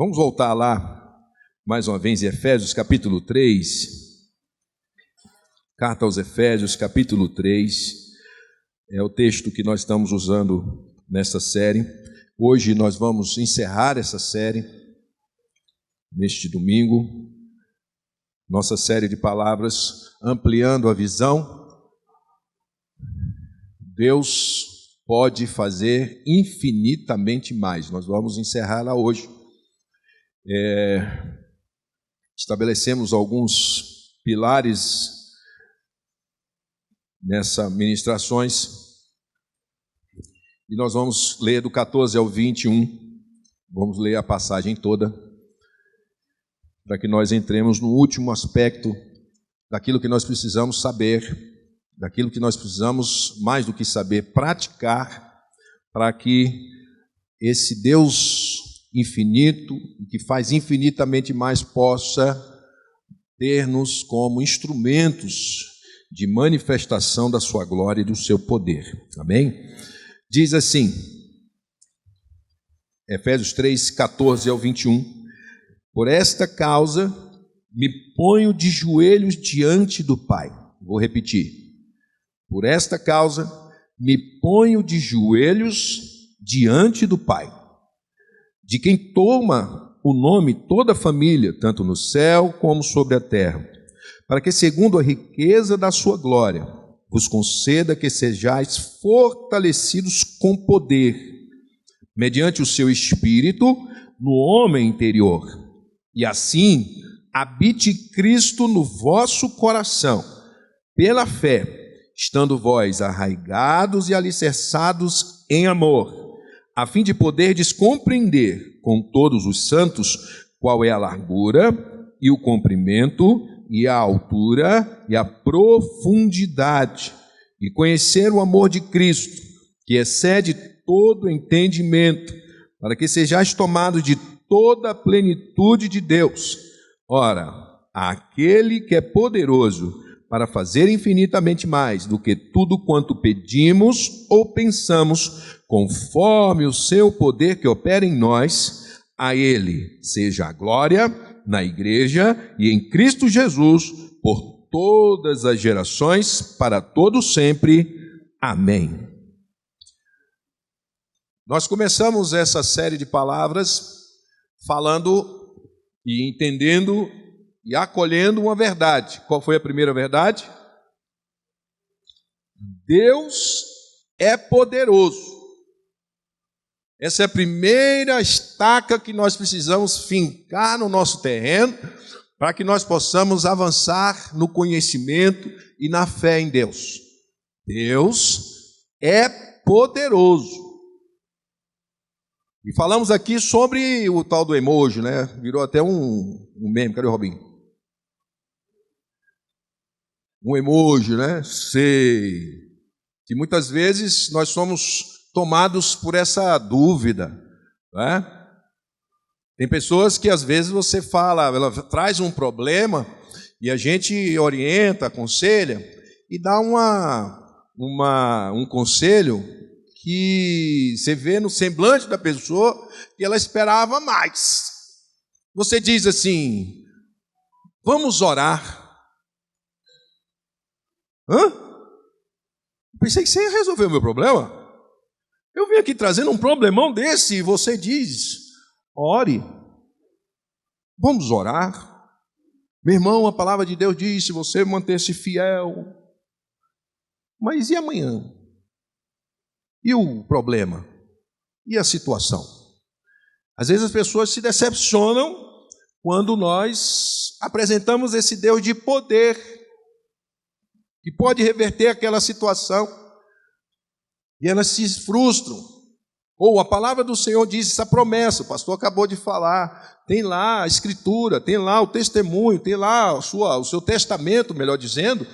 Vamos voltar lá, mais uma vez, em Efésios capítulo 3. Carta aos Efésios capítulo 3. É o texto que nós estamos usando nesta série. Hoje nós vamos encerrar essa série, neste domingo. Nossa série de palavras, ampliando a visão. Deus pode fazer infinitamente mais. Nós vamos encerrá-la hoje. Estabelecemos alguns pilares nessas ministrações e nós vamos ler do 14 ao 21. Vamos ler a passagem toda para que nós entremos no último aspecto daquilo que nós precisamos saber, daquilo que nós precisamos, mais do que saber, praticar, para que esse Deus infinito, que faz infinitamente mais, possa ter-nos como instrumentos de manifestação da sua glória e do seu poder. Amém? Diz assim, Efésios 3, 14 ao 21, por esta causa me ponho de joelhos diante do Pai. Vou repetir. Por esta causa me ponho de joelhos diante do Pai, de quem toma o nome toda a família, tanto no céu como sobre a terra, para que, segundo a riqueza da sua glória, vos conceda que sejais fortalecidos com poder, mediante o seu Espírito, no homem interior, e assim habite Cristo no vosso coração, pela fé, estando vós arraigados e alicerçados em amor, a fim de poderdes compreender com todos os santos qual é a largura e o comprimento e a altura e a profundidade, e conhecer o amor de Cristo, que excede todo entendimento, para que sejais tomados de toda a plenitude de Deus. Ora, aquele que é poderoso para fazer infinitamente mais do que tudo quanto pedimos ou pensamos, conforme o seu poder que opera em nós, a ele seja a glória na igreja e em Cristo Jesus, por todas as gerações, para todos sempre. Amém. Nós começamos essa série de palavras falando e entendendo e acolhendo uma verdade. Qual foi a primeira verdade? Deus é poderoso. Essa é a primeira estaca que nós precisamos fincar no nosso terreno para que nós possamos avançar no conhecimento e na fé em Deus. Deus é poderoso. E falamos aqui sobre o tal do emoji, né? Virou até um meme. Cadê o Robinho? Um emoji, né? Sei. Que muitas vezes nós somos tomados por essa dúvida, né? Tem pessoas que às vezes você fala, ela traz um problema e a gente orienta, aconselha e dá um conselho que você vê no semblante da pessoa que ela esperava mais. Você diz assim: vamos orar. Hã? Pensei que você ia resolver o meu problema. Eu vim aqui trazendo um problemão desse e você diz: ore. Vamos orar. Meu irmão, a palavra de Deus diz: se você manter-se fiel. Mas e amanhã? E o problema? E a situação? Às vezes as pessoas se decepcionam quando nós apresentamos esse Deus de poder, que pode reverter aquela situação, e elas se frustram. Ou a palavra do Senhor diz essa promessa, o pastor acabou de falar, tem lá a escritura, tem lá o testemunho, tem lá o seu testamento, melhor dizendo,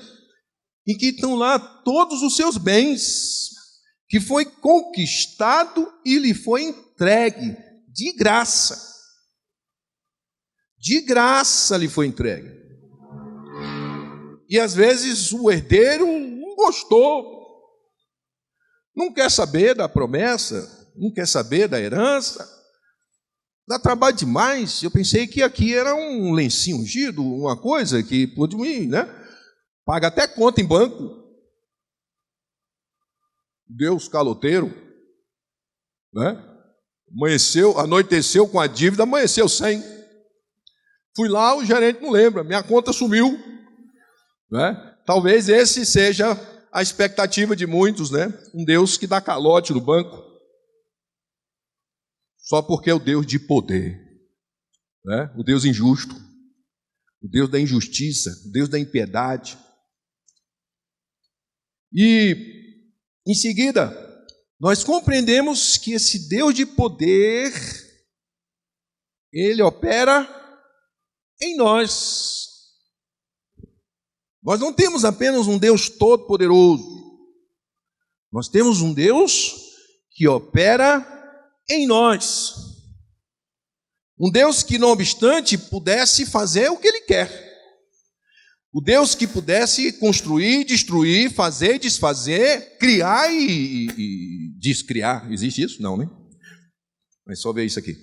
em que estão lá todos os seus bens, que foi conquistado e lhe foi entregue de graça. De graça lhe foi entregue. E às vezes o herdeiro não gostou, não quer saber da promessa, não quer saber da herança, dá trabalho demais. Eu pensei que aqui era um lencinho ungido, uma coisa que pode me, né? Paga até conta em banco. Deus caloteiro, né? Anoiteceu com a dívida, amanheceu sem. Fui lá, o gerente não lembra, minha conta sumiu, né? Talvez esse seja a expectativa de muitos, né? Um Deus que dá calote no banco, só porque é o Deus de poder, né? O Deus injusto, o Deus da injustiça, o Deus da impiedade. E, em seguida, nós compreendemos que esse Deus de poder, Ele opera em nós. Nós não temos apenas um Deus todo-poderoso, nós temos um Deus que opera em nós. Um Deus que, não obstante, pudesse fazer o que Ele quer. O Deus que pudesse construir, destruir, fazer, desfazer, criar e descriar. Existe isso? Não, né? Mas só ver isso aqui.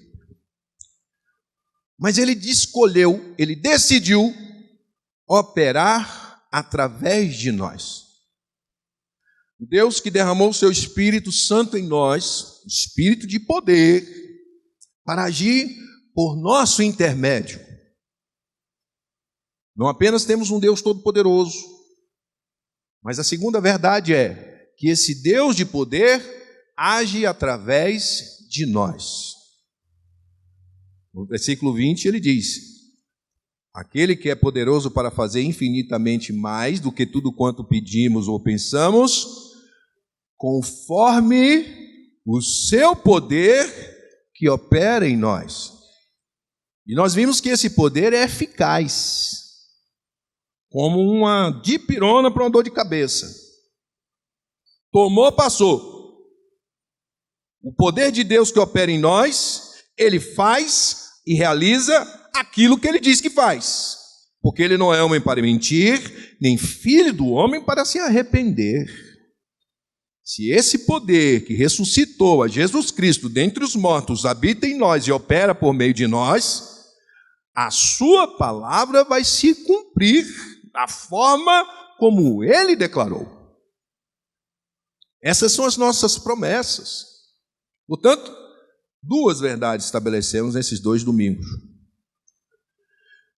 Mas Ele escolheu, Ele decidiu operar através de nós. O Deus que derramou o seu Espírito Santo em nós, Espírito de poder, para agir por nosso intermédio. Não apenas temos um Deus todo-poderoso, mas a segunda verdade é que esse Deus de poder age através de nós. No versículo 20 ele diz: aquele que é poderoso para fazer infinitamente mais do que tudo quanto pedimos ou pensamos, conforme o seu poder que opera em nós. E nós vimos que esse poder é eficaz, como uma dipirona para uma dor de cabeça. Tomou, passou. O poder de Deus que opera em nós, Ele faz e realiza aquilo que Ele diz que faz. Porque Ele não é homem para mentir, nem filho do homem para se arrepender. Se esse poder que ressuscitou a Jesus Cristo dentre os mortos habita em nós e opera por meio de nós, a sua palavra vai se cumprir da forma como Ele declarou. Essas são as nossas promessas. Portanto, duas verdades estabelecemos nesses 2 domingos.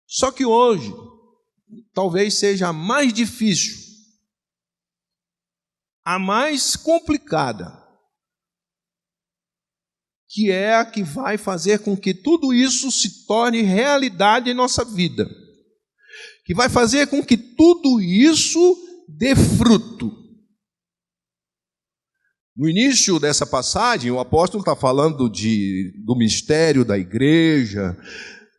Só que hoje, talvez seja a mais difícil, a mais complicada, que é a que vai fazer com que tudo isso se torne realidade em nossa vida, que vai fazer com que tudo isso dê fruto. No início dessa passagem, o apóstolo está falando do mistério da igreja,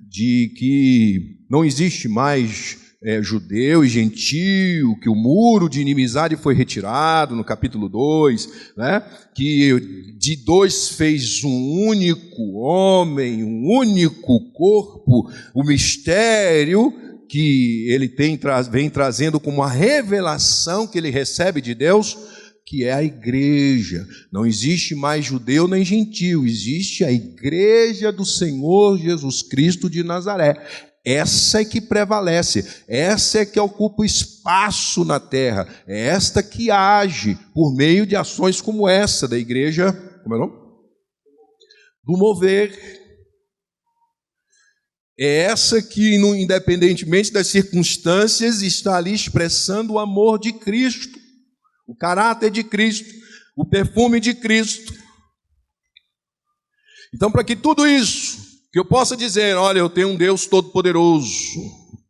de que não existe mais judeu e gentio, que o muro de inimizade foi retirado no capítulo 2, né? Que de 2 fez um único homem, um único corpo, o mistério que ele vem trazendo como uma revelação que ele recebe de Deus, que é a igreja. Não existe mais judeu nem gentio, existe a igreja do Senhor Jesus Cristo de Nazaré. Essa é que prevalece, essa é que ocupa o espaço na terra, é esta que age por meio de ações como essa da igreja, como é o nome? Do mover. É essa que, independentemente das circunstâncias, está ali expressando o amor de Cristo, o caráter de Cristo, o perfume de Cristo. Então, para que tudo isso, que eu possa dizer, olha, eu tenho um Deus todo-poderoso,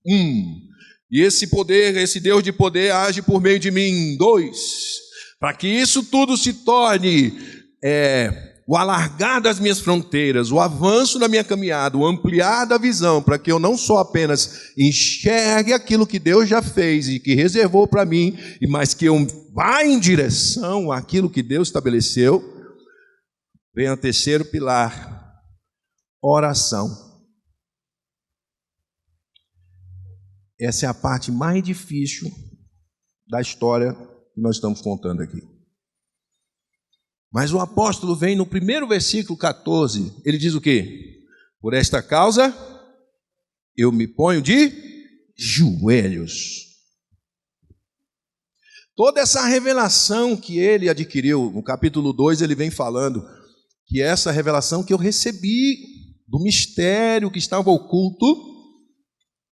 e esse poder, esse Deus de poder age por meio de mim, 2, para que isso tudo se torne o alargar das minhas fronteiras, o avanço da minha caminhada, o ampliar da visão, para que eu não só apenas enxergue aquilo que Deus já fez e que reservou para mim, mas que eu vá em direção àquilo que Deus estabeleceu. Vem o terceiro pilar: oração. Essa é a parte mais difícil da história que nós estamos contando aqui. Mas o apóstolo vem no primeiro versículo 14, ele diz o quê? Por esta causa, eu me ponho de joelhos. Toda essa revelação que ele adquiriu, no capítulo 2, ele vem falando que essa revelação que eu recebi do mistério que estava oculto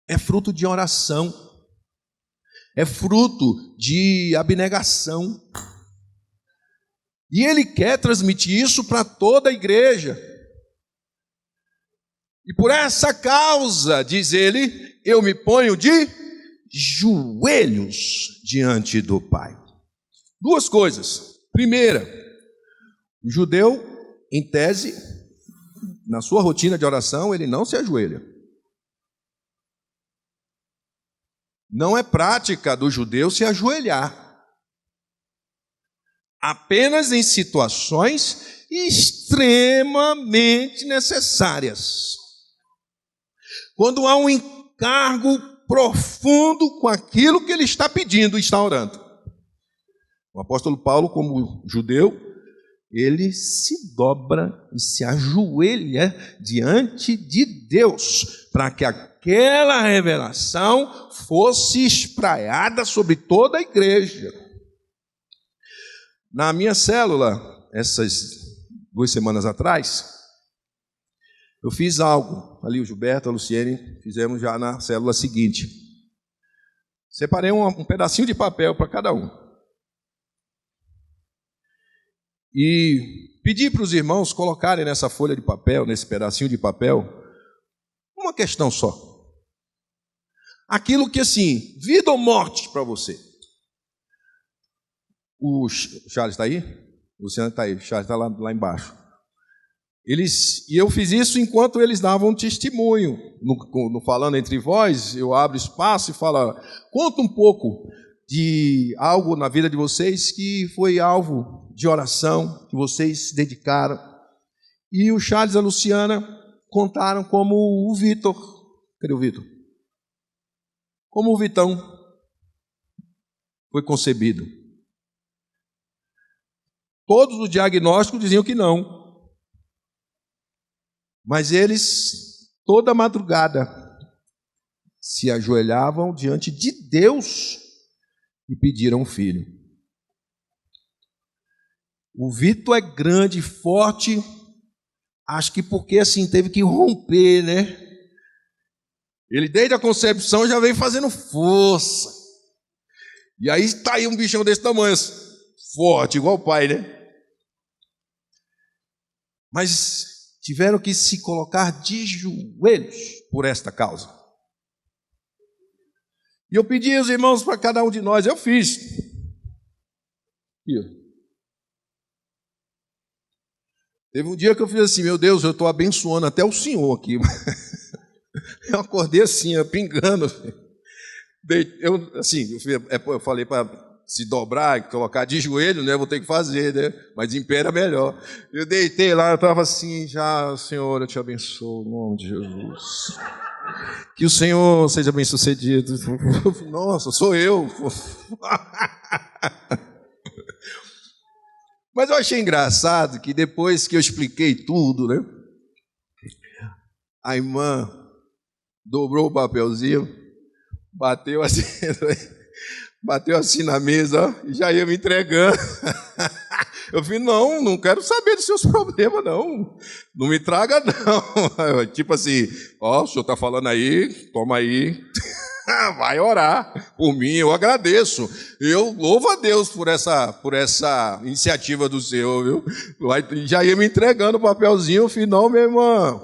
é fruto de oração, é fruto de abnegação. E ele quer transmitir isso para toda a igreja. E por essa causa, diz ele, eu me ponho de joelhos diante do Pai. Duas coisas. Primeira, o judeu, em tese, na sua rotina de oração, ele não se ajoelha. Não é prática do judeu se ajoelhar. Apenas em situações extremamente necessárias. Quando há um encargo profundo com aquilo que ele está pedindo e está orando. O apóstolo Paulo, como judeu, ele se dobra e se ajoelha diante de Deus, para que aquela revelação fosse espraiada sobre toda a igreja. Na minha célula, essas 2 semanas atrás, eu fiz algo, ali o Gilberto, a Luciene, fizemos já na célula seguinte. Separei um pedacinho de papel para cada um. E pedi para os irmãos colocarem nessa folha de papel, nesse pedacinho de papel, uma questão só. Aquilo que assim, vida ou morte para você. O Charles está aí? O Luciano está aí, o Charles está lá embaixo. E eu fiz isso enquanto eles davam testemunho. No Falando Entre Vós, eu abro espaço e falo, conta um pouco de algo na vida de vocês que foi alvo de oração, que vocês se dedicaram. E o Charles e a Luciana contaram como o Vitor, cadê o Vitor? Como o Vitão foi concebido. Todos os diagnósticos diziam que não. Mas eles, toda madrugada, se ajoelhavam diante de Deus e pediram um filho. O Vitor é grande, forte, acho que porque assim teve que romper, né? Ele desde a concepção já veio fazendo força. E aí está aí um bichão desse tamanho, forte, igual o pai, né? Mas tiveram que se colocar de joelhos por esta causa. E eu pedi aos irmãos para cada um de nós, eu fiz. Teve um dia que eu fiz assim, meu Deus, eu estou abençoando até o Senhor aqui. Eu acordei assim, pingando. Eu falei para se dobrar, colocar de joelho, né? Vou ter que fazer, né? Mas em pé era melhor. Eu deitei lá, eu estava assim, já, Senhor, eu te abençoo, em nome de Jesus. Que o Senhor seja bem sucedido. Nossa, sou eu. Mas eu achei engraçado que depois que eu expliquei tudo, né? A irmã dobrou o papelzinho, bateu assim na mesa, ó, e já ia me entregando. Eu falei, não quero saber dos seus problemas, não me traga, não. Tipo assim, ó, o senhor está falando aí, toma aí, vai orar por mim, eu agradeço. Eu louvo a Deus por essa iniciativa do Senhor, viu? Já ia me entregando o papelzinho, eu falei, não, minha irmã,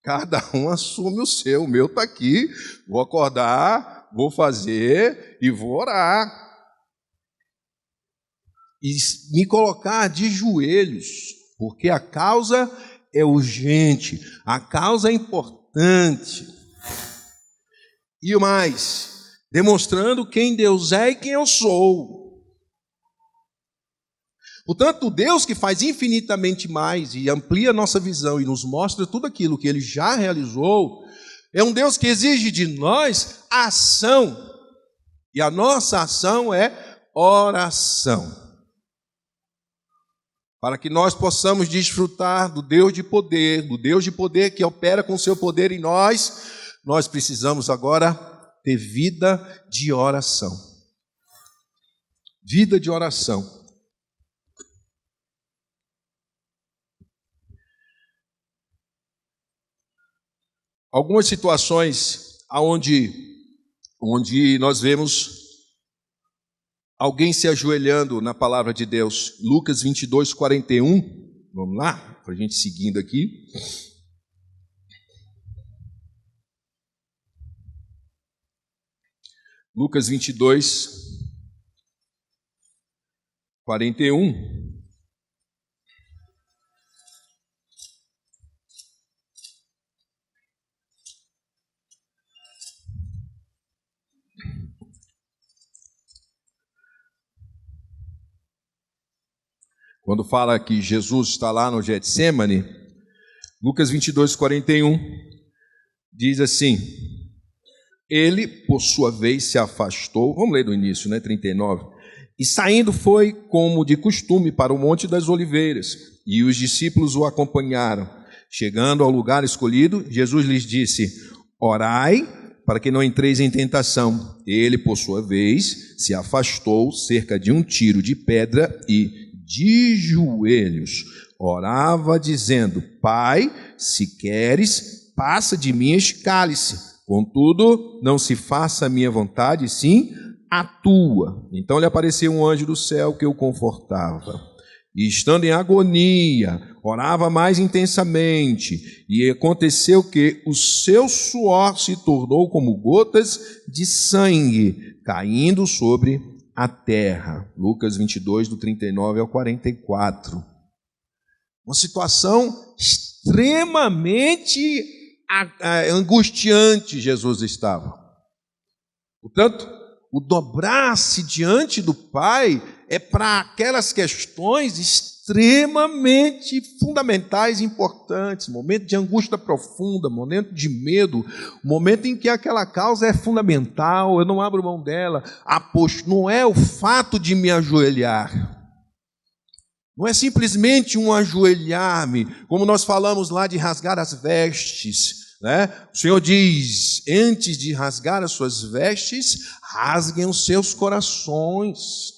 cada um assume o seu, o meu está aqui, vou acordar, vou fazer e vou orar. E me colocar de joelhos, porque a causa é urgente, a causa é importante. E o mais, demonstrando quem Deus é e quem eu sou. Portanto, o Deus que faz infinitamente mais e amplia a nossa visão e nos mostra tudo aquilo que Ele já realizou, é um Deus que exige de nós ação. E a nossa ação é oração. para que nós possamos desfrutar do Deus de poder que opera com o seu poder em nós, nós precisamos agora ter vida de oração. Vida de oração. Algumas situações onde nós vemos alguém se ajoelhando na palavra de Deus. Lucas 22, 41. Vamos lá, para a gente seguindo aqui. Lucas 22, 41. Quando fala que Jesus está lá no Getsêmani, Lucas 22, 41, diz assim: ele, por sua vez, se afastou, vamos ler do início, 39, e saindo foi, como de costume, para o Monte das Oliveiras, e os discípulos o acompanharam. Chegando ao lugar escolhido, Jesus lhes disse: orai, para que não entreis em tentação. Ele, por sua vez, se afastou cerca de um tiro de pedra e, de joelhos, orava dizendo: Pai, se queres, passa de mim este cálice, contudo, não se faça a minha vontade, sim a tua. Então lhe apareceu um anjo do céu que o confortava. E estando em agonia, orava mais intensamente, e aconteceu que o seu suor se tornou como gotas de sangue, caindo sobre a terra. Lucas 22, do 39 ao 44. Uma situação extremamente angustiante Jesus estava. Portanto, o dobrar-se diante do Pai é para aquelas questões extremamente fundamentais e importantes, momento de angústia profunda, momento de medo, momento em que aquela causa é fundamental, eu não abro mão dela. Não é o fato de me ajoelhar, não é simplesmente um ajoelhar-me, como nós falamos lá de rasgar as vestes, né? O Senhor diz: antes de rasgar as suas vestes, rasguem os seus corações.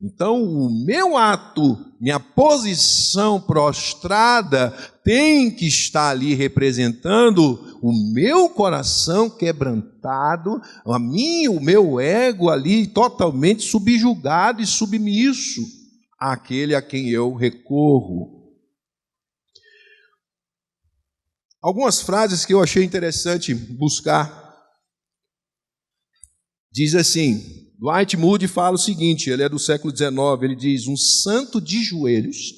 Então, o meu ato, minha posição prostrada, tem que estar ali representando o meu coração quebrantado, o meu ego ali totalmente subjugado e submisso àquele a quem eu recorro. Algumas frases que eu achei interessante buscar. Diz assim, Dwight Moody fala o seguinte, ele é do século XIX, ele diz: um santo de joelhos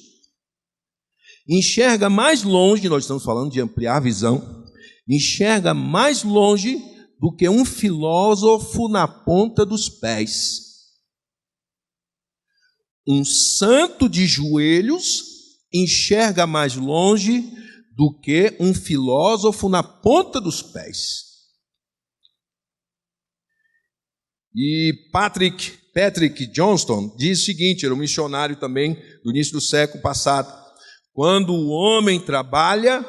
enxerga mais longe, nós estamos falando de ampliar a visão, enxerga mais longe do que um filósofo na ponta dos pés. Um santo de joelhos enxerga mais longe do que um filósofo na ponta dos pés. E Patrick Johnston diz o seguinte, era um missionário também do início do século passado: quando o homem trabalha,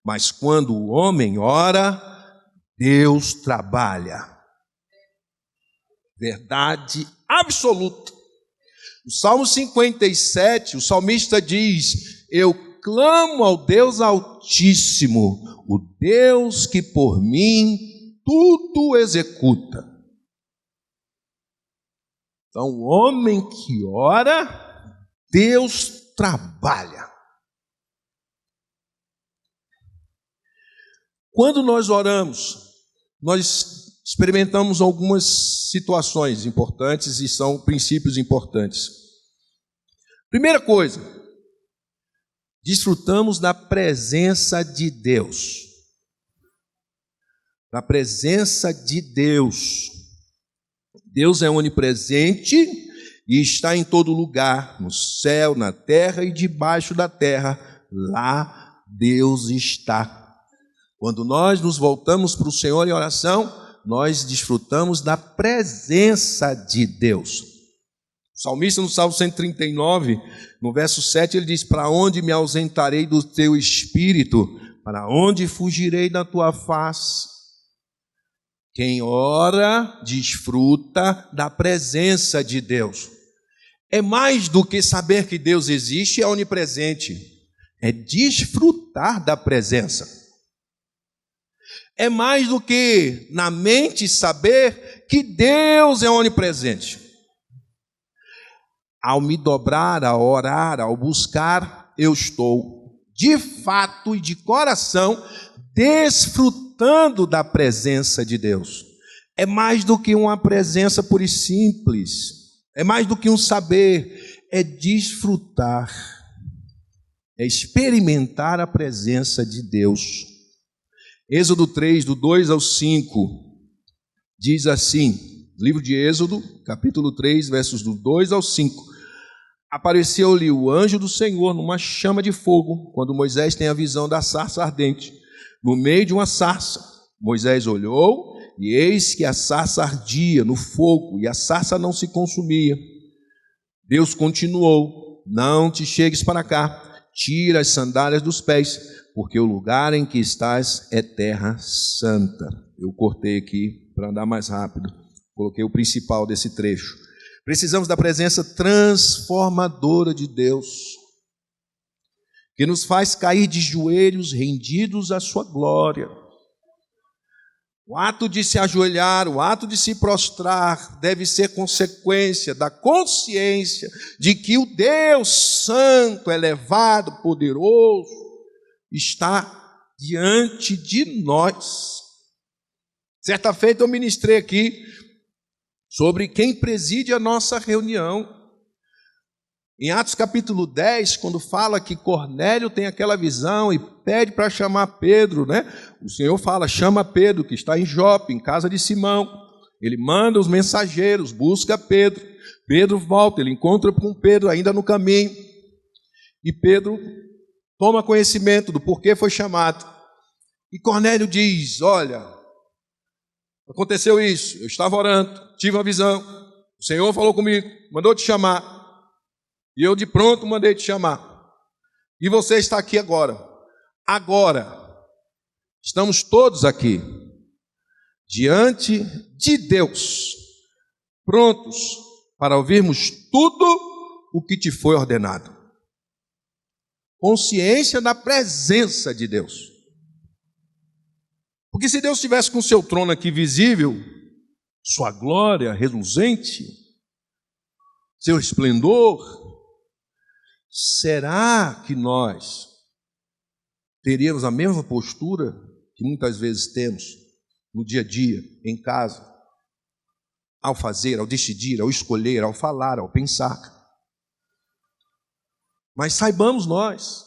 mas quando o homem ora, Deus trabalha. Verdade absoluta. No Salmo 57, o salmista diz: eu clamo ao Deus Altíssimo, o Deus que por mim tudo executa. Então, o homem que ora, Deus trabalha. Quando nós oramos, nós experimentamos algumas situações importantes e são princípios importantes. Primeira coisa, desfrutamos da presença de Deus. Da presença de Deus. Deus é onipresente e está em todo lugar, no céu, na terra e debaixo da terra. Lá Deus está. Quando nós nos voltamos para o Senhor em oração, nós desfrutamos da presença de Deus. O salmista, no Salmo 139, no verso 7, ele diz: para onde me ausentarei do teu espírito? Para onde fugirei da tua face? Quem ora, desfruta da presença de Deus. É mais do que saber que Deus existe e é onipresente. É desfrutar da presença. É mais do que na mente saber que Deus é onipresente. Ao me dobrar, ao orar, ao buscar, eu estou de fato e de coração desfrutando da presença de Deus. É mais do que uma presença pura e simples. É mais do que um saber. É desfrutar. É experimentar a presença de Deus. Êxodo 3, do 2 ao 5, diz assim, livro de Êxodo, capítulo 3, versos do 2 ao 5. Apareceu-lhe o anjo do Senhor numa chama de fogo, quando Moisés tem a visão da sarça ardente, no meio de uma sarça. Moisés olhou, e eis que a sarça ardia no fogo, e a sarça não se consumia. Deus continuou: não te chegues para cá, tira as sandálias dos pés, porque o lugar em que estás é terra santa. Eu cortei aqui para andar mais rápido, coloquei o principal desse trecho. Precisamos da presença transformadora de Deus, que nos faz cair de joelhos rendidos à sua glória. O ato de se ajoelhar, o ato de se prostrar, deve ser consequência da consciência de que o Deus Santo, elevado, poderoso, está diante de nós. Certa feita eu ministrei aqui sobre quem preside a nossa reunião. Em Atos capítulo 10, quando fala que Cornélio tem aquela visão e pede para chamar Pedro, né? O Senhor fala: chama Pedro, que está em Jope, em casa de Simão. Ele manda os mensageiros, busca Pedro. Pedro volta, ele encontra com Pedro ainda no caminho. E Pedro toma conhecimento do porquê foi chamado. E Cornélio diz: olha, aconteceu isso, eu estava orando, tive uma visão, o Senhor falou comigo, mandou te chamar. E eu de pronto mandei te chamar. E você está aqui agora. Agora, estamos todos aqui, diante de Deus, prontos para ouvirmos tudo o que te foi ordenado. Consciência da presença de Deus. Porque se Deus estivesse com o seu trono aqui visível, sua glória reluzente, seu esplendor, será que nós teríamos a mesma postura que muitas vezes temos no dia a dia, em casa, ao fazer, ao decidir, ao escolher, ao falar, ao pensar? Mas saibamos nós,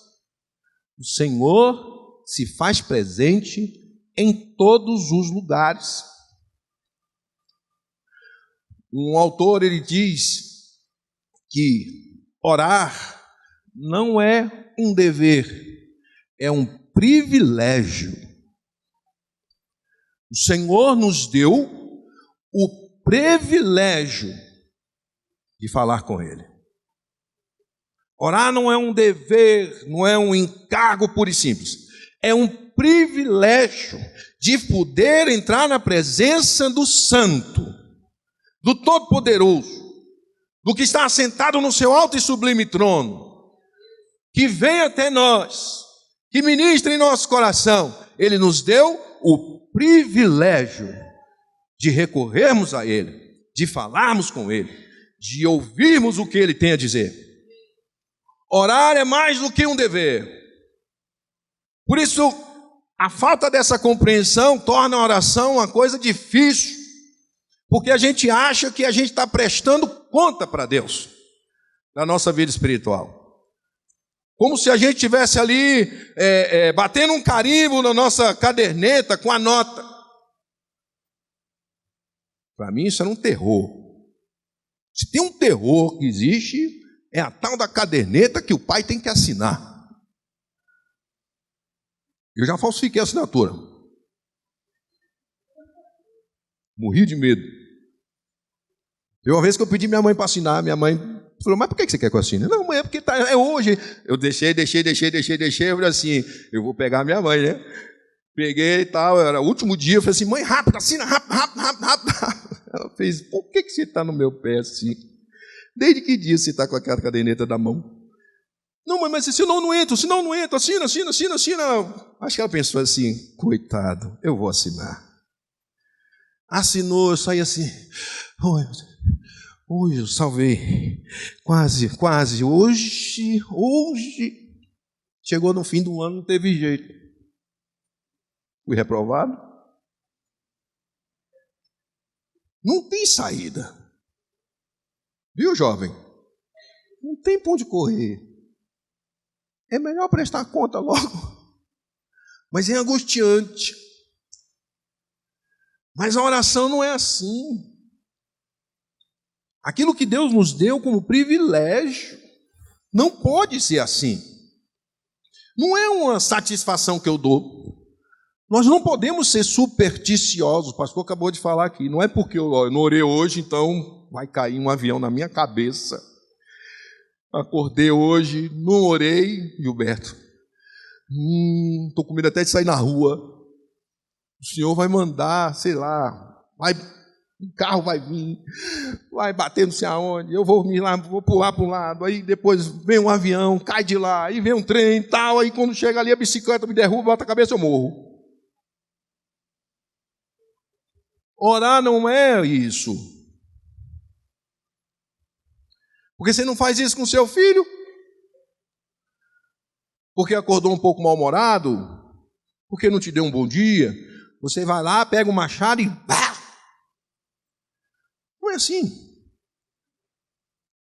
o Senhor se faz presente em todos os lugares. Um autor, ele diz que orar não é um dever, é um privilégio. O Senhor nos deu o privilégio de falar com Ele. Orar não é um dever, não é um encargo puro e simples. É um privilégio de poder entrar na presença do Santo, do Todo-Poderoso, do que está assentado no seu alto e sublime trono, que vem até nós, que ministra em nosso coração. Ele nos deu o privilégio de recorrermos a Ele, de falarmos com Ele, de ouvirmos o que Ele tem a dizer. Orar é mais do que um dever. Por isso, a falta dessa compreensão torna a oração uma coisa difícil, porque a gente acha que a gente está prestando conta para Deus da nossa vida espiritual. Como se a gente estivesse ali batendo um carimbo na nossa caderneta com a nota. Para mim isso era um terror. Se tem um terror que existe, é a tal da caderneta que o pai tem que assinar. Eu já falsifiquei a assinatura. Morri de medo. Teve uma vez que eu pedi minha mãe para assinar, minha mãe falou, mas por que você quer que eu assine? Não, mãe, é porque é hoje. Eu deixei, eu falei assim, eu vou pegar minha mãe, né? Peguei e tal, era o último dia, eu falei assim, mãe, rápido, assina, rápido. Ela fez, por que você está no meu pé assim? Desde que dia você está com aquela caderneta da mão? Não, mãe, mas senão não entra, assina. Acho que ela pensou assim, coitado, eu vou assinar. Assinou, eu saí assim, hoje eu salvei, quase, hoje, chegou no fim do ano, não teve jeito. Fui reprovado. Não tem saída. Viu, jovem? Não tem pra onde correr. É melhor prestar conta logo. Mas é angustiante. Mas a oração não é assim. Aquilo que Deus nos deu como privilégio não pode ser assim. Não é uma satisfação que eu dou. Nós não podemos ser supersticiosos. O pastor acabou de falar aqui. Não é porque eu não orei hoje, então vai cair um avião na minha cabeça. Acordei hoje, não orei, Gilberto. Estou com medo até de sair na rua. O Senhor vai mandar, sei lá, um carro vai vir, vai bater não sei aonde, eu vou pular para um lado, aí depois vem um avião, cai de lá, aí vem um trem e tal, aí quando chega ali a bicicleta me derruba, bota a cabeça, eu morro. Orar não é isso. Porque você não faz isso com seu filho? Porque acordou um pouco mal-humorado? Porque não te deu um bom dia? Você vai lá, pega o machado e... Não é assim.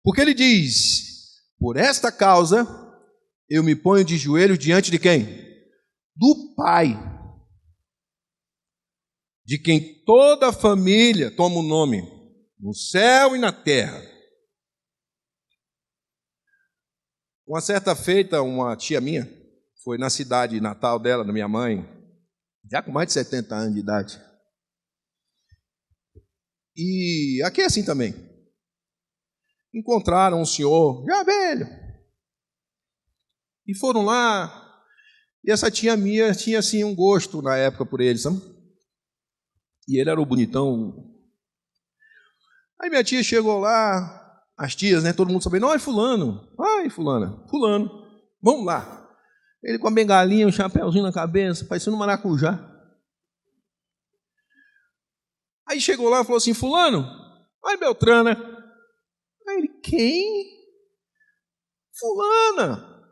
Porque ele diz, por esta causa, eu me ponho de joelho diante de quem? Do Pai. De quem toda a família toma o nome, no céu e na terra. Uma certa feita, uma tia minha, foi na cidade natal dela, da minha mãe, já com mais de 70 anos de idade. E aqui é assim também. Encontraram um senhor, já velho, e foram lá, e essa tia minha tinha assim um gosto na época por ele, sabe? E ele era o bonitão. Aí minha tia chegou lá, as tias, né, todo mundo sabendo, ai fulano, vamos lá. Ele com a bengalinha, um chapéuzinho na cabeça, parecendo um maracujá. Aí chegou lá e falou assim, fulano, ai Beltrana. Aí ele, quem? Fulana.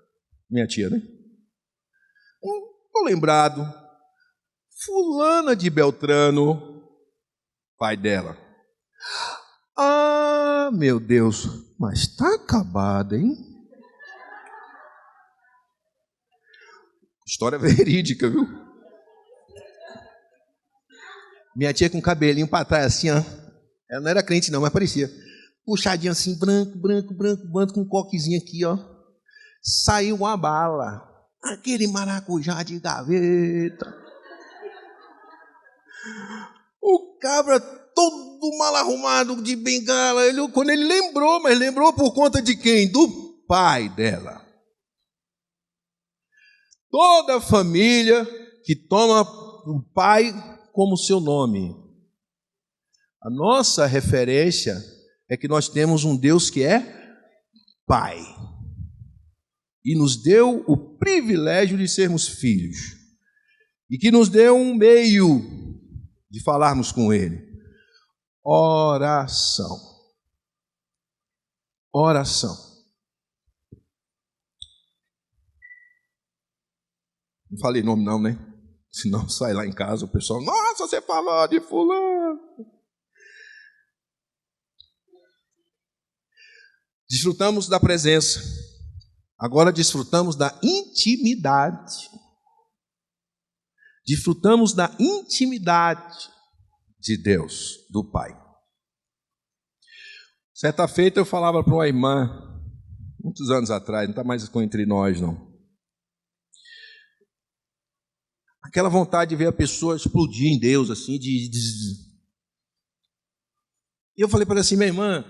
Minha tia, né? Estou lembrado. Fulana de Beltrano, pai dela. Ah, meu Deus, mas está acabado, hein? História verídica, viu? Minha tia com o cabelinho para trás, assim, ó. Ela não era crente, não, mas parecia. Puxadinho assim, branco, com um coquezinho aqui, ó. Saiu uma bala. Aquele maracujá de gaveta. O cabra todo mal arrumado de bengala. Quando ele lembrou, mas lembrou por conta de quem? Do pai dela. Toda a família que toma o pai como seu nome. A nossa referência é que nós temos um Deus que é Pai. E nos deu o privilégio de sermos filhos. E que nos deu um meio de falarmos com Ele. Oração. Oração. Não falei nome não, né? Senão sai lá em casa o pessoal, nossa, você falou de fulano. Desfrutamos da presença. Agora desfrutamos da intimidade. Desfrutamos da intimidade de Deus, do Pai. Certa feita eu falava para uma irmã, muitos anos atrás, não está mais entre nós não. Aquela vontade de ver a pessoa explodir em Deus, assim, E eu falei para ela assim: minha irmã,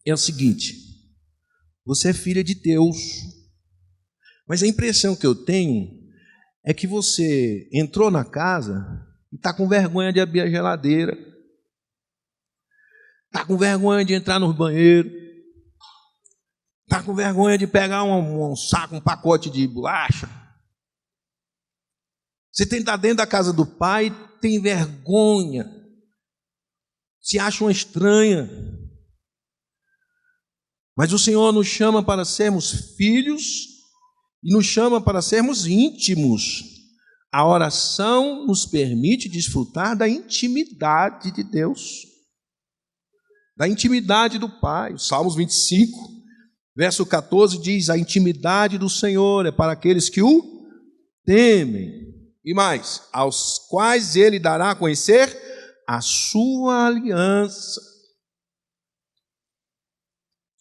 é o seguinte, você é filha de Deus, mas a impressão que eu tenho é que você entrou na casa e está com vergonha de abrir a geladeira, está com vergonha de entrar no banheiro, está com vergonha de pegar um saco, um pacote de bolacha. Você está dentro da casa do pai, tem vergonha, se acha uma estranha. Mas o Senhor nos chama para sermos filhos e nos chama para sermos íntimos. A oração nos permite desfrutar da intimidade de Deus, da intimidade do Pai. O Salmos 25, verso 14 diz: a intimidade do Senhor é para aqueles que o temem. E mais, aos quais ele dará a conhecer a sua aliança.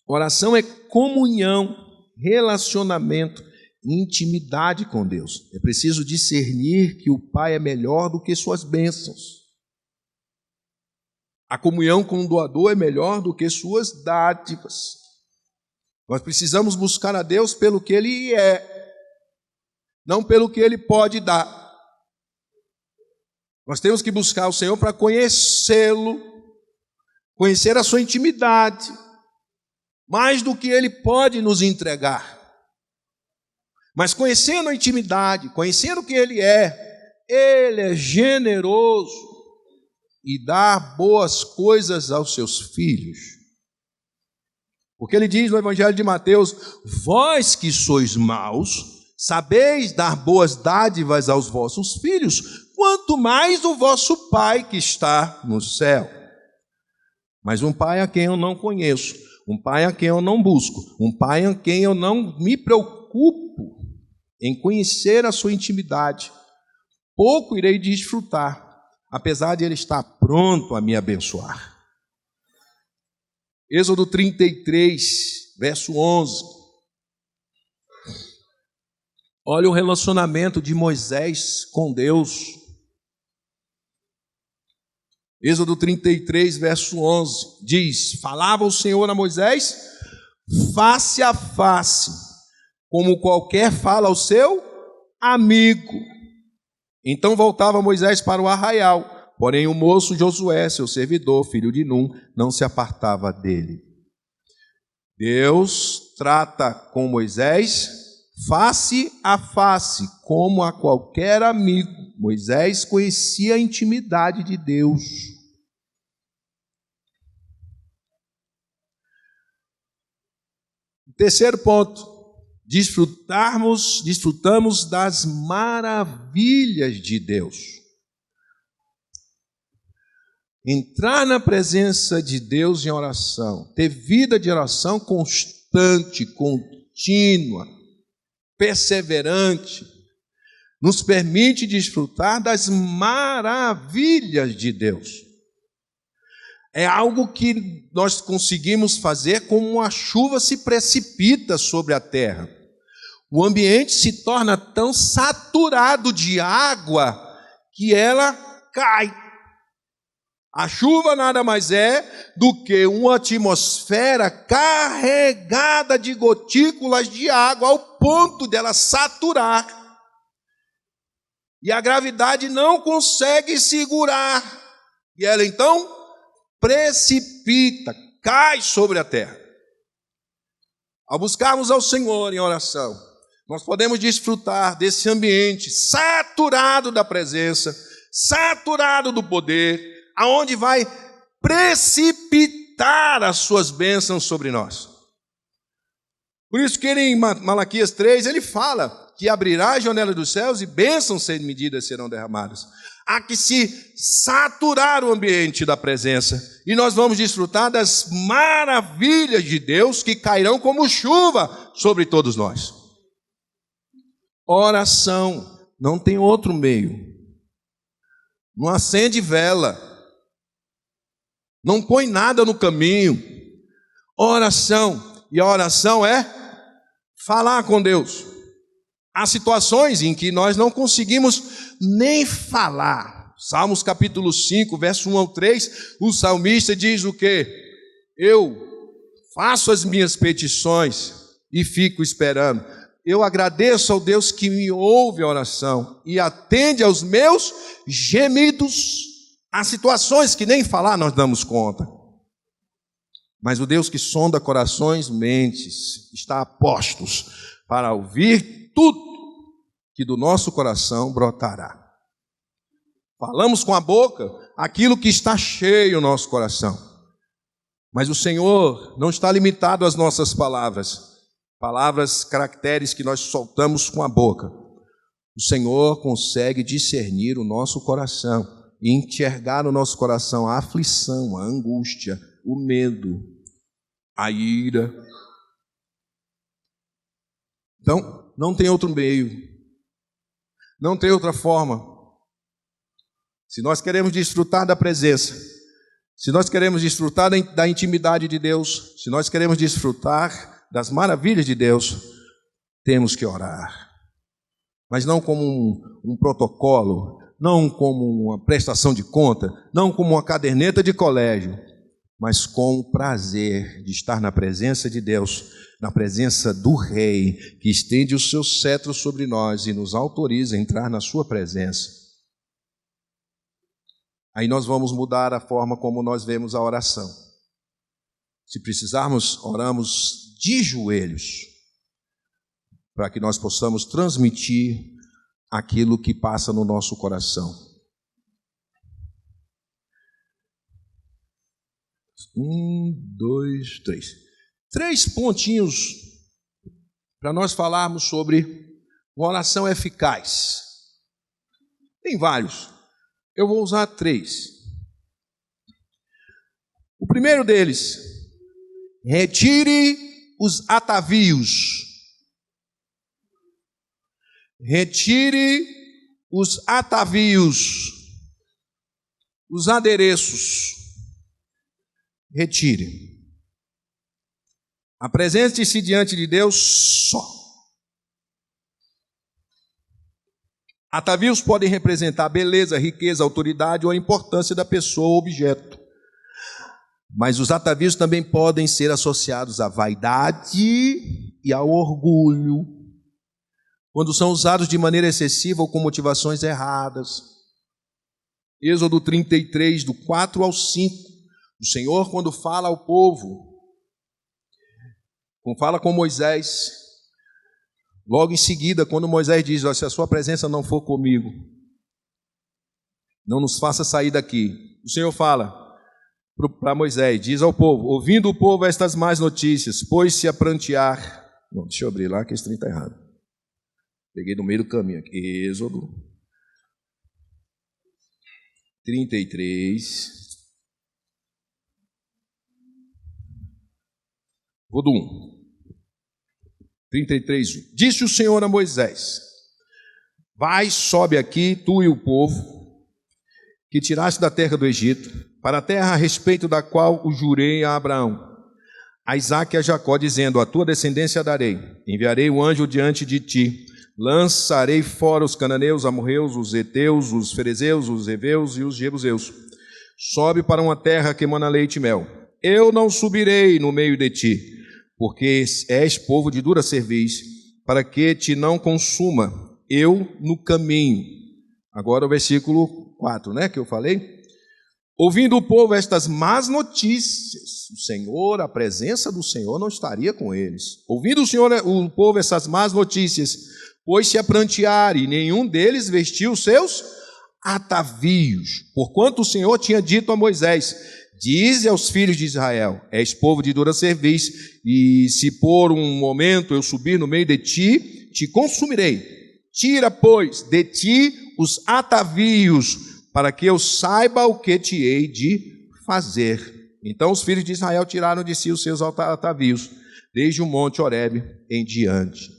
Oração é comunhão, relacionamento, intimidade com Deus. É preciso discernir que o Pai é melhor do que suas bênçãos. A comunhão com o doador é melhor do que suas dádivas. Nós precisamos buscar a Deus pelo que Ele é, não pelo que Ele pode dar. Nós temos que buscar o Senhor para conhecê-lo, conhecer a sua intimidade, mais do que Ele pode nos entregar. Mas conhecendo a intimidade, conhecendo o que Ele é generoso e dá boas coisas aos seus filhos. Porque Ele diz no Evangelho de Mateus: vós que sois maus, sabeis dar boas dádivas aos vossos filhos, quanto mais o vosso Pai que está no céu. Mas um Pai a quem eu não conheço, um Pai a quem eu não busco, um Pai a quem eu não me preocupo em conhecer a sua intimidade, pouco irei desfrutar, apesar de Ele estar pronto a me abençoar. Êxodo 33, verso 11. Olha o relacionamento de Moisés com Deus. Êxodo 33, verso 11, diz: falava o Senhor a Moisés face a face, como qualquer fala ao seu amigo. Então voltava Moisés para o arraial, porém o moço Josué, seu servidor, filho de Num, não se apartava dele. Deus trata com Moisés face a face, como a qualquer amigo. Moisés conhecia a intimidade de Deus. Terceiro ponto: desfrutamos das maravilhas de Deus. Entrar na presença de Deus em oração, ter vida de oração constante, contínua, perseverante, nos permite desfrutar das maravilhas de Deus. É algo que nós conseguimos fazer como uma chuva se precipita sobre a terra. O ambiente se torna tão saturado de água que ela cai. A chuva nada mais é do que uma atmosfera carregada de gotículas de água ao ponto dela saturar. E a gravidade não consegue segurar. E ela então precipita, cai sobre a terra. Ao buscarmos ao Senhor em oração, nós podemos desfrutar desse ambiente saturado da presença, saturado do poder, aonde vai precipitar as suas bênçãos sobre nós. Por isso que ele, em Malaquias 3, ele fala que abrirá a janela dos céus e bênçãos sem medidas serão derramadas. Há que se saturar o ambiente da presença e nós vamos desfrutar das maravilhas de Deus que cairão como chuva sobre todos nós. Oração, não tem outro meio. Não acende vela. Não põe nada no caminho. Oração, e a oração é falar com Deus. Há situações em que nós não conseguimos nem falar, Salmos capítulo 5, verso 1 ao 3, o salmista diz o quê? Eu faço as minhas petições e fico esperando. Eu agradeço ao Deus que me ouve a oração e atende aos meus gemidos. Há situações que nem falar nós damos conta. Mas o Deus que sonda corações, mentes, está a postos para ouvir tudo que do nosso coração brotará. Falamos com a boca aquilo que está cheio no nosso coração. Mas o Senhor não está limitado às nossas palavras. Palavras, caracteres que nós soltamos com a boca. O Senhor consegue discernir o nosso coração e enxergar no nosso coração a aflição, a angústia, o medo, a ira. Então, não tem outro meio, não tem outra forma. Se nós queremos desfrutar da presença, se nós queremos desfrutar da intimidade de Deus, se nós queremos desfrutar das maravilhas de Deus, temos que orar. Mas não como um protocolo, não como uma prestação de conta, não como uma caderneta de colégio, mas com o prazer de estar na presença de Deus, na presença do Rei, que estende o seu cetro sobre nós e nos autoriza a entrar na sua presença. Aí nós vamos mudar a forma como nós vemos a oração. Se precisarmos, oramos de joelhos, para que nós possamos transmitir aquilo que passa no nosso coração. 1, 2, 3. 3 pontinhos para nós falarmos sobre uma oração eficaz. Tem vários. Eu vou usar 3. O primeiro deles: retire os atavios. Retire os atavios, os adereços. Retire. Apresente-se diante de Deus só. Atavios podem representar a beleza, a riqueza, a autoridade ou a importância da pessoa ou objeto. Mas os atavios também podem ser associados à vaidade e ao orgulho, quando são usados de maneira excessiva ou com motivações erradas. Êxodo 33, do 4 ao 5, o Senhor, quando fala ao povo, quando fala com Moisés, logo em seguida, quando Moisés diz: se a sua presença não for comigo, não nos faça sair daqui. O Senhor fala para Moisés, diz ao povo: ouvindo o povo estas más notícias, pôs-se a prantear. Não, deixa eu abrir lá que esse trem está errado. Peguei no meio do caminho aqui. Êxodo 33. Vou do 1. 33, 1. Disse o Senhor a Moisés: vai, sobe aqui, tu e o povo, que tiraste da terra do Egito, para a terra a respeito da qual o jurei a Abraão, a Isaque e a Jacó, dizendo: a tua descendência darei, enviarei o anjo diante de ti, lançarei fora os cananeus, amorreus, os heteus, os ferezeus, os heveus e os jebuseus. Sobe para uma terra que emana leite e mel. Eu não subirei no meio de ti, porque és povo de dura cerviz, para que te não consuma eu no caminho. Agora o versículo 4, né, que eu falei. Ouvindo o povo estas más notícias, o Senhor, a presença do Senhor não estaria com eles. Ouvindo o povo essas más notícias, pôs-se a prantear, e nenhum deles vestiu os seus atavios, porquanto o Senhor tinha dito a Moisés: dize aos filhos de Israel: és povo de dura cerviz, e se por um momento eu subir no meio de ti, te consumirei. Tira, pois, de ti os atavios, para que eu saiba o que te hei de fazer. Então os filhos de Israel tiraram de si os seus atavios, desde o monte Horebe em diante.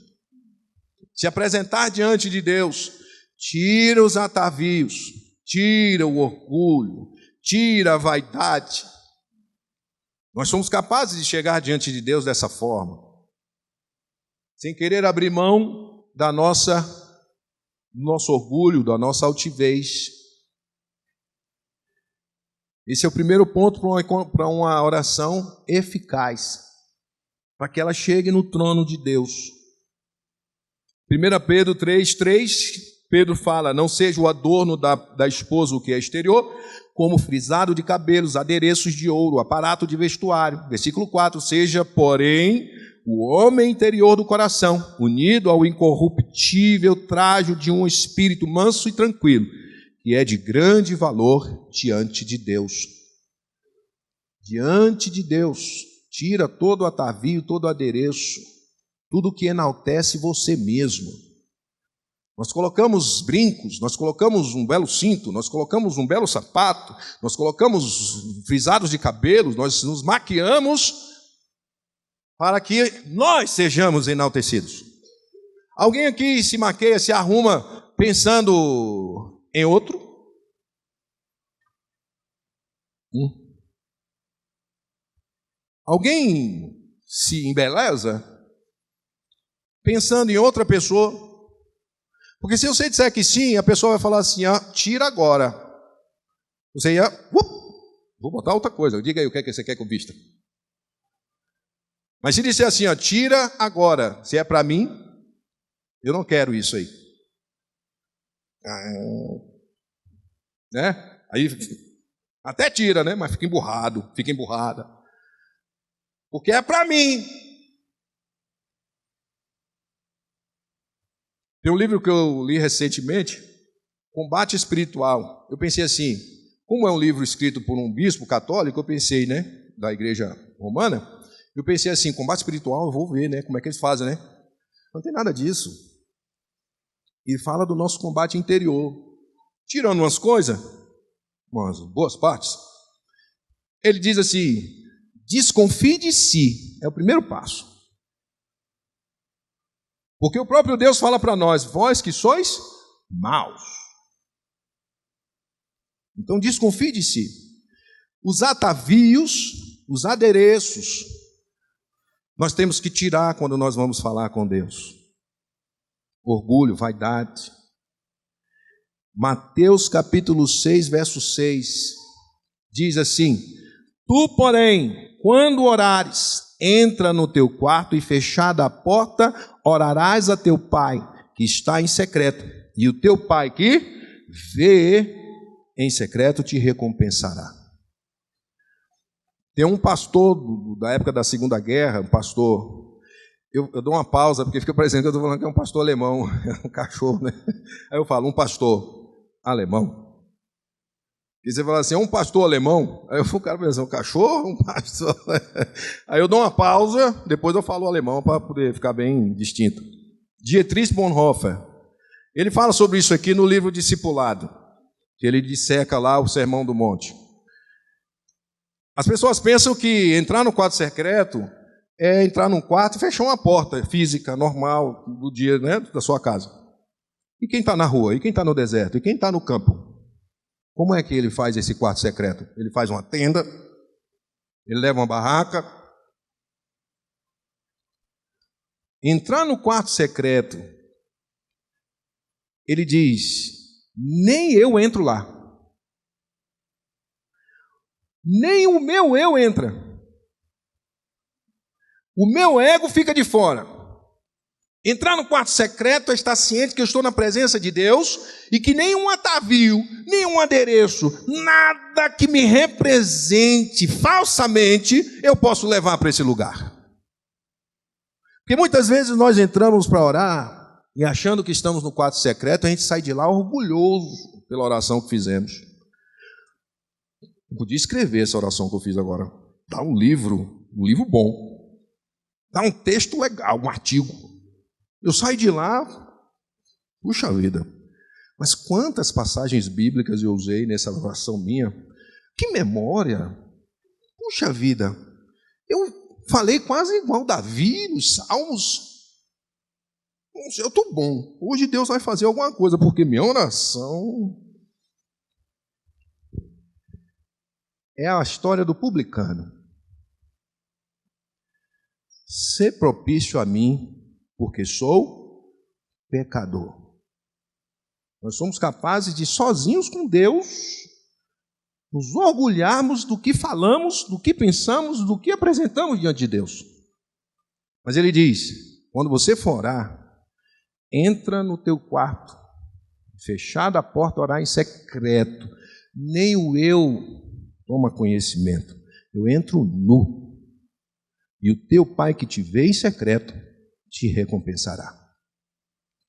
Se apresentar diante de Deus, tira os atavios, tira o orgulho, tira a vaidade. Nós somos capazes de chegar diante de Deus dessa forma, sem querer abrir mão do nosso orgulho, da nossa altivez. Esse é o primeiro ponto para uma oração eficaz, para que ela chegue no trono de Deus. 1 Pedro 3,3, Pedro fala: não seja o adorno da esposa o que é exterior, como frisado de cabelos, adereços de ouro, aparato de vestuário. Versículo 4, seja, porém, o homem interior do coração, unido ao incorruptível trajo de um espírito manso e tranquilo, que é de grande valor diante de Deus. Diante de Deus, tira todo o atavio, todo o adereço, tudo que enaltece você mesmo. Nós colocamos brincos, nós colocamos um belo cinto, nós colocamos um belo sapato, nós colocamos frisados de cabelos, nós nos maquiamos para que nós sejamos enaltecidos. Alguém aqui se maqueia, se arruma pensando em outro? Alguém se embeleza pensando em outra pessoa? Porque se você disser que sim, a pessoa vai falar assim: tira agora. Você ia, vou botar outra coisa, diga aí o que é que você quer que eu vista. Mas se disser assim: tira agora, se é para mim, eu não quero isso aí. Né? Aí até tira, né? Mas fica emburrado, fica emburrada. Porque é para mim. Tem um livro que eu li recentemente, Combate Espiritual. Eu pensei assim, como é um livro escrito por um bispo católico, eu pensei, né, da igreja romana, eu pensei assim, combate espiritual, eu vou ver, né, como é que eles fazem, né? Não tem nada disso. E fala do nosso combate interior. Tirando umas coisas, umas boas partes, ele diz assim: desconfie de si, é o primeiro passo. Porque o próprio Deus fala para nós: vós que sois maus. Então desconfie de si. Os atavios, os adereços, nós temos que tirar quando nós vamos falar com Deus. Orgulho, vaidade. Mateus capítulo 6, verso 6, diz assim: tu, porém, quando orares, entra no teu quarto e fechada a porta, orarás a teu pai, que está em secreto, e o teu pai que vê em secreto te recompensará. Tem um pastor da época da Segunda Guerra, um pastor, eu dou uma pausa, porque fica parecendo que eu estou falando que é um pastor alemão, é um cachorro, né? Aí eu falo, um pastor alemão. E você fala assim, é um pastor alemão? Aí o cara pensa, um cachorro? Um pastor? Aí eu dou uma pausa, depois eu falo alemão para poder ficar bem distinto. Dietrich Bonhoeffer, ele fala sobre isso aqui no livro Discipulado, que ele disseca lá o Sermão do Monte. As pessoas pensam que entrar no quarto secreto é entrar num quarto e fechar uma porta física, normal, do dia, né, da sua casa. E quem está na rua? E quem está no deserto? E quem está no campo? Como é que ele faz esse quarto secreto? Ele faz uma tenda, ele leva uma barraca. Entrar no quarto secreto, ele diz, nem eu entro lá. Nem o meu eu entra. O meu ego fica de fora. Entrar no quarto secreto é estar ciente que eu estou na presença de Deus e que nenhum atavio, nenhum adereço, nada que me represente falsamente eu posso levar para esse lugar. Porque muitas vezes nós entramos para orar e achando que estamos no quarto secreto, a gente sai de lá orgulhoso pela oração que fizemos. Eu podia escrever essa oração que eu fiz agora. Dá um livro bom. Dá um texto legal, um artigo. Eu saio de lá, puxa vida, mas quantas passagens bíblicas eu usei nessa oração minha? Que memória! Puxa vida, eu falei quase igual Davi nos Salmos. Eu estou bom, hoje Deus vai fazer alguma coisa, porque minha oração é a história do publicano. Ser propício a mim, porque sou pecador. Nós somos capazes de, sozinhos com Deus, nos orgulharmos do que falamos, do que pensamos, do que apresentamos diante de Deus. Mas ele diz, quando você for orar, entra no teu quarto, fechada a porta, orar em secreto. Nem o eu toma conhecimento. Eu entro nu. E o teu Pai que te vê em secreto te recompensará.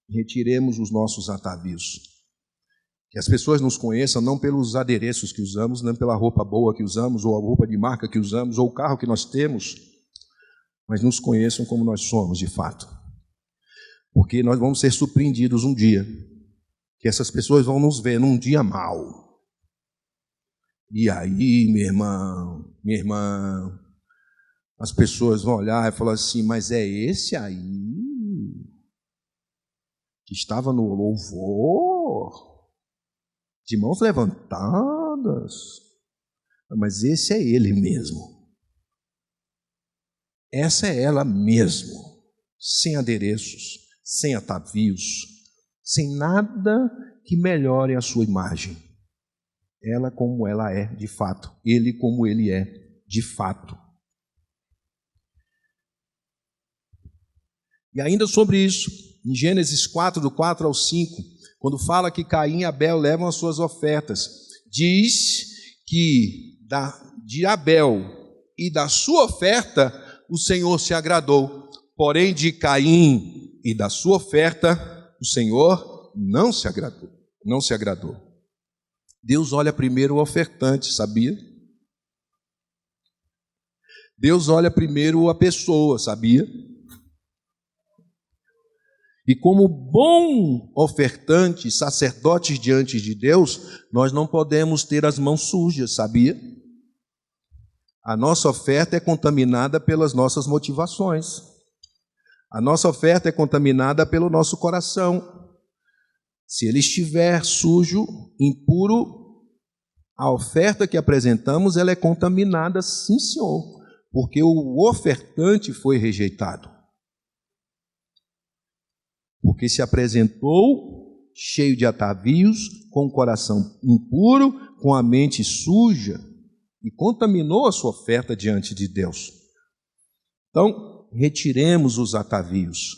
Retiremos os nossos atavios. Que as pessoas nos conheçam não pelos adereços que usamos, não pela roupa boa que usamos, ou a roupa de marca que usamos, ou o carro que nós temos, mas nos conheçam como nós somos de fato. Porque nós vamos ser surpreendidos um dia, que essas pessoas vão nos ver num dia mau. E aí, meu irmão, minha irmã, as pessoas vão olhar e falar assim, mas é esse aí que estava no louvor, de mãos levantadas, mas esse é ele mesmo. Essa é ela mesmo, sem adereços, sem atavios, sem nada que melhore a sua imagem. Ela como ela é de fato, ele como ele é de fato. E ainda sobre isso, em Gênesis 4, do 4 ao 5, quando fala que Caim e Abel levam as suas ofertas, diz que de Abel e da sua oferta o Senhor se agradou, porém de Caim e da sua oferta o Senhor não se agradou. Deus olha primeiro o ofertante, sabia? Deus olha primeiro a pessoa, sabia? E como bom ofertante, sacerdotes diante de Deus, nós não podemos ter as mãos sujas, sabia? A nossa oferta é contaminada pelas nossas motivações. A nossa oferta é contaminada pelo nosso coração. Se ele estiver sujo, impuro, a oferta que apresentamos, ela é contaminada, sim, Senhor, porque o ofertante foi rejeitado. Porque se apresentou cheio de atavios, com o coração impuro, com a mente suja, e contaminou a sua oferta diante de Deus. Então, retiremos os atavios.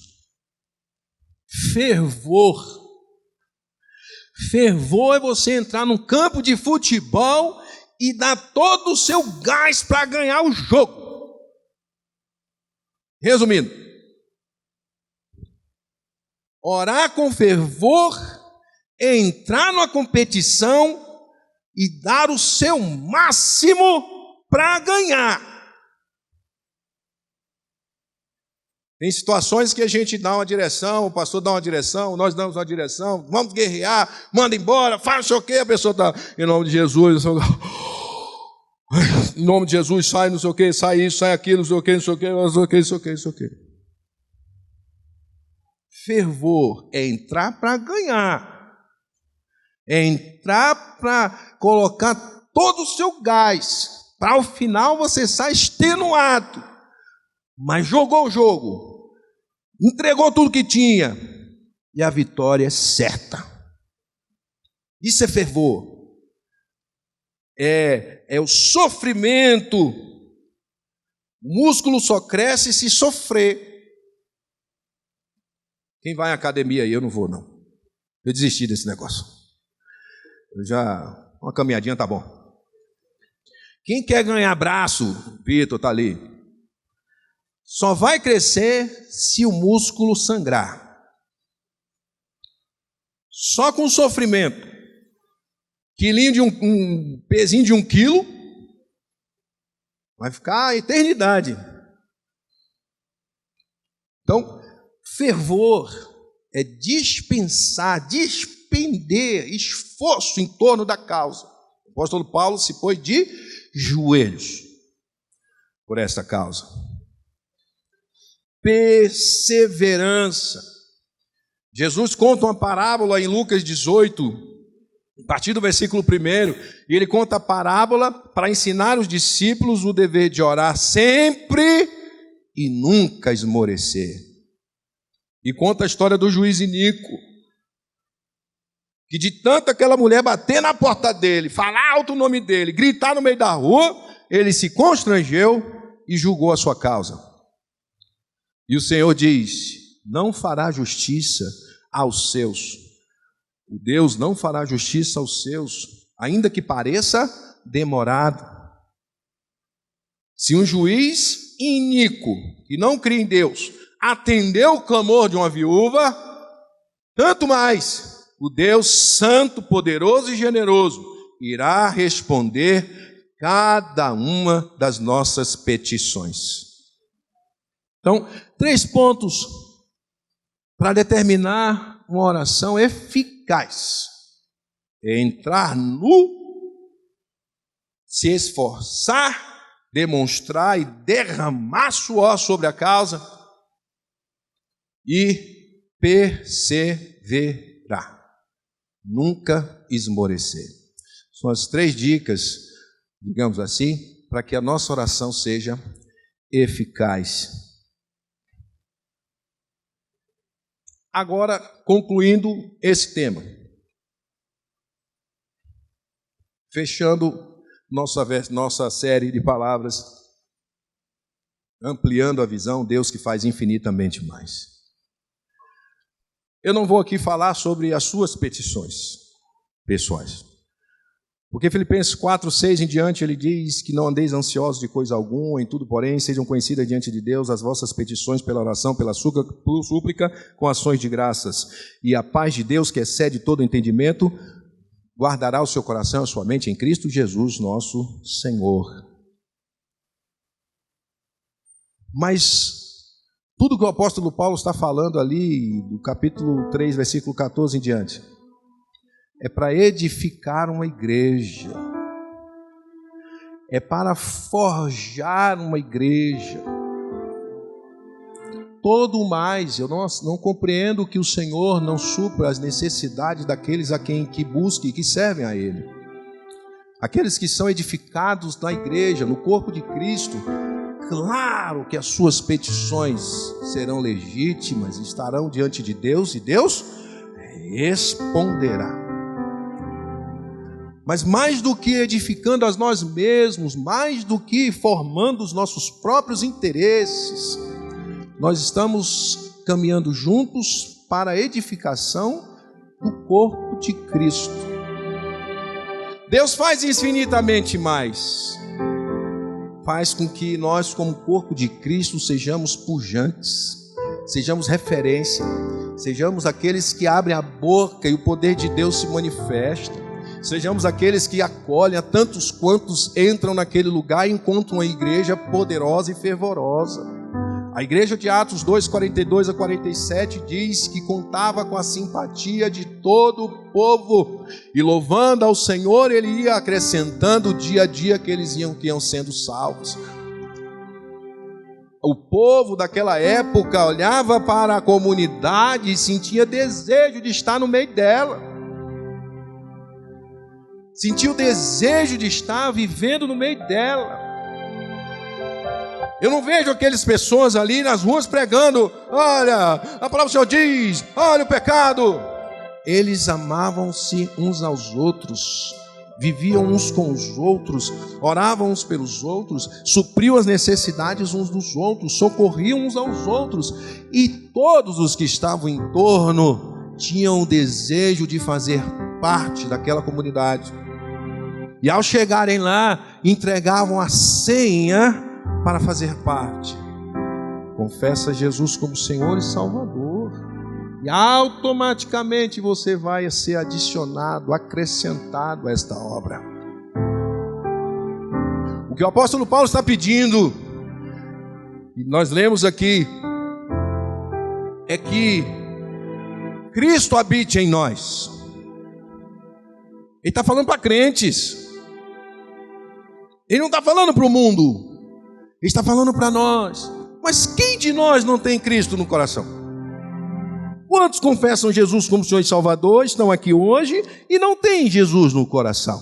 Fervor. Fervor é você entrar num campo de futebol e dar todo o seu gás para ganhar o jogo. Resumindo, orar com fervor, entrar numa competição e dar o seu máximo para ganhar. Tem situações que a gente dá uma direção, o pastor dá uma direção, nós damos uma direção, vamos guerrear, manda embora, faz não sei o quê, a pessoa está, em nome de Jesus, em nome de Jesus, sai não sei o quê, sai isso, sai aquilo, não sei o quê, não sei o quê, não sei o quê, não sei o quê, não sei o quê. Fervor é entrar para ganhar, é entrar para colocar todo o seu gás, para ao final você sair extenuado, mas jogou o jogo, entregou tudo que tinha, e a vitória é certa. Isso é fervor, é o sofrimento. O músculo só cresce se sofrer. Quem vai à academia aí? Eu não vou, não. Eu desisti desse negócio. Uma caminhadinha tá bom. Quem quer ganhar braço, o Vitor está ali, só vai crescer se o músculo sangrar. Só com sofrimento. Quilinho um pezinho de 1 quilo, vai ficar a eternidade. Então, fervor é dispensar, despender esforço em torno da causa. O apóstolo Paulo se pôs de joelhos por esta causa. Perseverança. Jesus conta uma parábola em Lucas 18, a partir do versículo 1, e ele conta a parábola para ensinar os discípulos o dever de orar sempre e nunca esmorecer. E conta a história do juiz iníquo, que de tanto aquela mulher bater na porta dele, falar alto o nome dele, gritar no meio da rua, ele se constrangeu e julgou a sua causa. E o Senhor diz: não fará justiça aos seus. O Deus não fará justiça aos seus, ainda que pareça demorado. Se um juiz iníquo, que não crê em Deus, atendeu o clamor de uma viúva, tanto mais o Deus santo, poderoso e generoso irá responder cada uma das nossas petições. Então, 3 pontos para determinar uma oração eficaz: entrar nu, se esforçar, demonstrar e derramar suor sobre a causa e perseverar, nunca esmorecer. São as 3 dicas, digamos assim, para que a nossa oração seja eficaz. Agora, concluindo esse tema, fechando nossa série de palavras, ampliando a visão, Deus que faz infinitamente mais. Eu não vou aqui falar sobre as suas petições pessoais, porque Filipenses 4:6 em diante ele diz que não andeis ansiosos de coisa alguma, em tudo, porém, sejam conhecidas diante de Deus as vossas petições pela oração, pela súplica, com ações de graças. E a paz de Deus, que excede todo entendimento, guardará o seu coração e a sua mente em Cristo Jesus, nosso Senhor. Mas tudo que o apóstolo Paulo está falando ali, do capítulo 3, versículo 14 em diante, é para edificar uma igreja, é para forjar uma igreja. Todo mais, eu não compreendo que o Senhor não supra as necessidades daqueles a quem que busquem e que servem a Ele. Aqueles que são edificados na igreja, no corpo de Cristo, claro que as suas petições serão legítimas, estarão diante de Deus e Deus responderá. Mas mais do que edificando a nós mesmos, mais do que formando os nossos próprios interesses, nós estamos caminhando juntos para a edificação do corpo de Cristo. Deus faz infinitamente mais. Faz com que nós, como corpo de Cristo, sejamos pujantes, sejamos referência, sejamos aqueles que abrem a boca e o poder de Deus se manifesta. Sejamos aqueles que acolhem a tantos quantos entram naquele lugar e encontram uma igreja poderosa e fervorosa. A igreja de Atos 2, 42 a 47 diz que contava com a simpatia de todo o povo, e louvando ao Senhor, ele ia acrescentando dia a dia que eles iam sendo salvos. O povo daquela época olhava para a comunidade e sentia desejo de estar no meio dela. Sentia o desejo de estar vivendo no meio dela. Eu não vejo aquelas pessoas ali nas ruas pregando: olha, a palavra do Senhor diz, olha o pecado. Eles amavam-se uns aos outros, viviam uns com os outros, oravam uns pelos outros, supriam as necessidades uns dos outros, socorriam uns aos outros. E todos os que estavam em torno tinham o desejo de fazer parte daquela comunidade. E ao chegarem lá, entregavam a senha para fazer parte. Confessa Jesus como Senhor e Salvador, e automaticamente você vai ser adicionado, acrescentado a esta obra. O que o apóstolo Paulo está pedindo, e nós lemos aqui, é que Cristo habite em nós. Ele está falando para crentes. Ele não está falando para o mundo, ele está falando para nós. Mas quem de nós não tem Cristo no coração? Quantos confessam Jesus como Senhor e Salvador, estão aqui hoje e não têm Jesus no coração?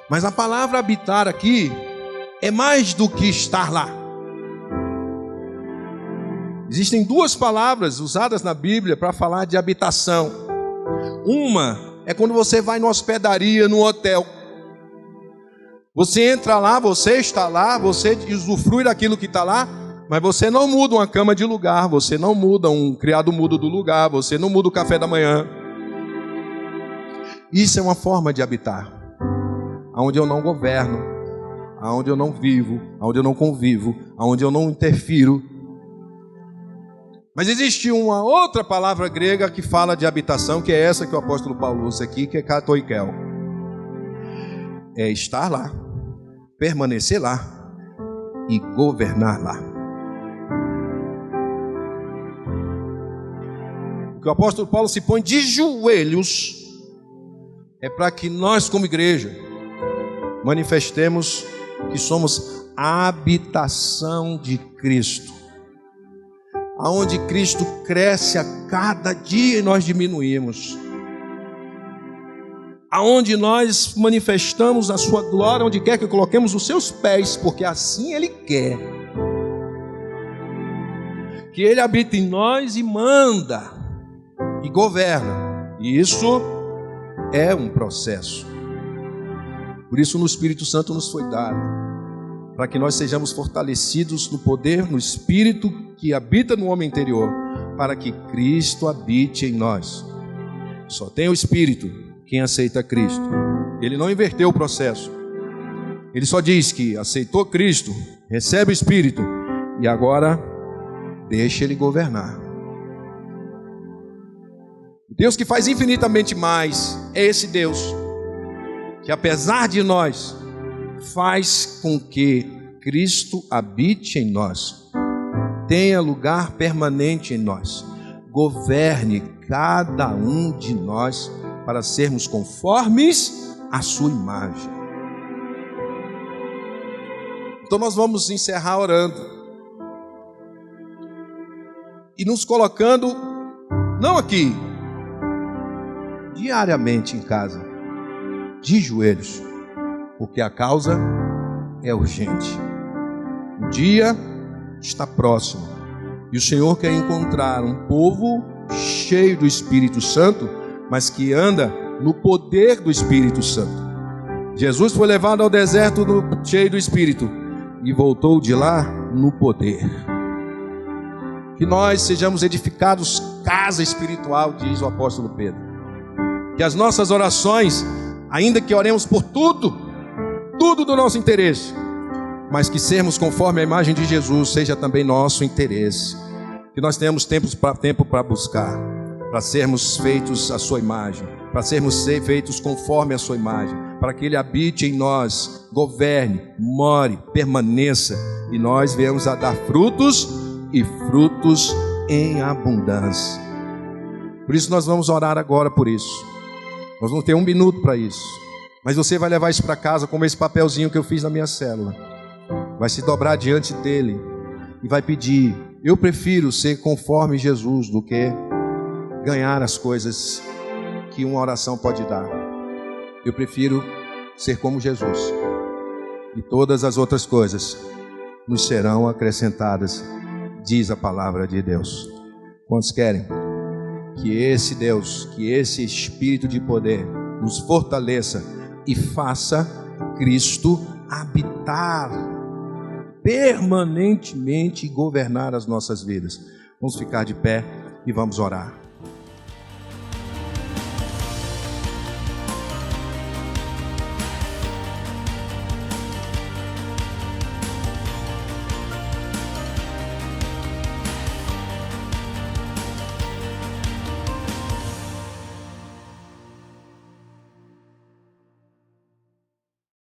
Mas a palavra habitar aqui é mais do que estar lá. Existem 2 palavras usadas na Bíblia para falar de habitação. Uma é quando você vai numa hospedaria, num hotel. Você entra lá, você está lá, você usufrui daquilo que está lá, mas você não muda uma cama de lugar, você não muda um criado mudo do lugar, você não muda o café da manhã. Isso é uma forma de habitar, onde eu não governo, onde eu não vivo, onde eu não convivo, onde eu não interfiro. Mas existe uma outra palavra grega que fala de habitação, que é essa que o apóstolo Paulo usa aqui, que é katoikel. É estar lá, permanecer lá e governar lá. O que o apóstolo Paulo se põe de joelhos é para que nós, como igreja, manifestemos que somos a habitação de Cristo, aonde Cristo cresce a cada dia e nós diminuímos, aonde nós manifestamos a sua glória onde quer que coloquemos os seus pés, porque assim Ele quer, que Ele habita em nós e manda e governa. E isso é um processo. Por isso no Espírito Santo nos foi dado, para que nós sejamos fortalecidos no poder, no Espírito que habita no homem interior, para que Cristo habite em nós. Só tem o Espírito quem aceita Cristo. Ele não inverteu o processo. Ele só diz que aceitou Cristo, recebe o Espírito e agora deixa Ele governar. O Deus que faz infinitamente mais é esse Deus que, apesar de nós, faz com que Cristo habite em nós, tenha lugar permanente em nós, governe cada um de nós para sermos conformes à sua imagem. Então nós vamos encerrar orando e nos colocando, não aqui, diariamente em casa, de joelhos, porque a causa é urgente. O dia está próximo e o Senhor quer encontrar um povo cheio do Espírito Santo, mas que anda no poder do Espírito Santo. Jesus foi levado ao deserto cheio do Espírito e voltou de lá no poder. Que nós sejamos edificados casa espiritual, diz o apóstolo Pedro. Que as nossas orações, ainda que oremos por tudo do nosso interesse, mas que sermos conforme a imagem de Jesus seja também nosso interesse. Que nós tenhamos tempo para buscar, para sermos feitos à sua imagem, para sermos feitos conforme a sua imagem, para que Ele habite em nós, governe, more, permaneça, e nós venhamos a dar frutos, e frutos em abundância. Por isso nós vamos orar agora por isso. Nós vamos ter 1 minuto para isso. Mas você vai levar isso para casa como esse papelzinho que eu fiz na minha célula. Vai se dobrar diante dele e vai pedir: eu prefiro ser conforme Jesus do que ganhar as coisas que uma oração pode dar. Eu prefiro ser como Jesus, e todas as outras coisas nos serão acrescentadas, diz a palavra de Deus. Quantos querem que esse Deus, que esse Espírito de poder nos fortaleça e faça Cristo habitar permanentemente e governar as nossas vidas? Vamos ficar de pé e vamos orar.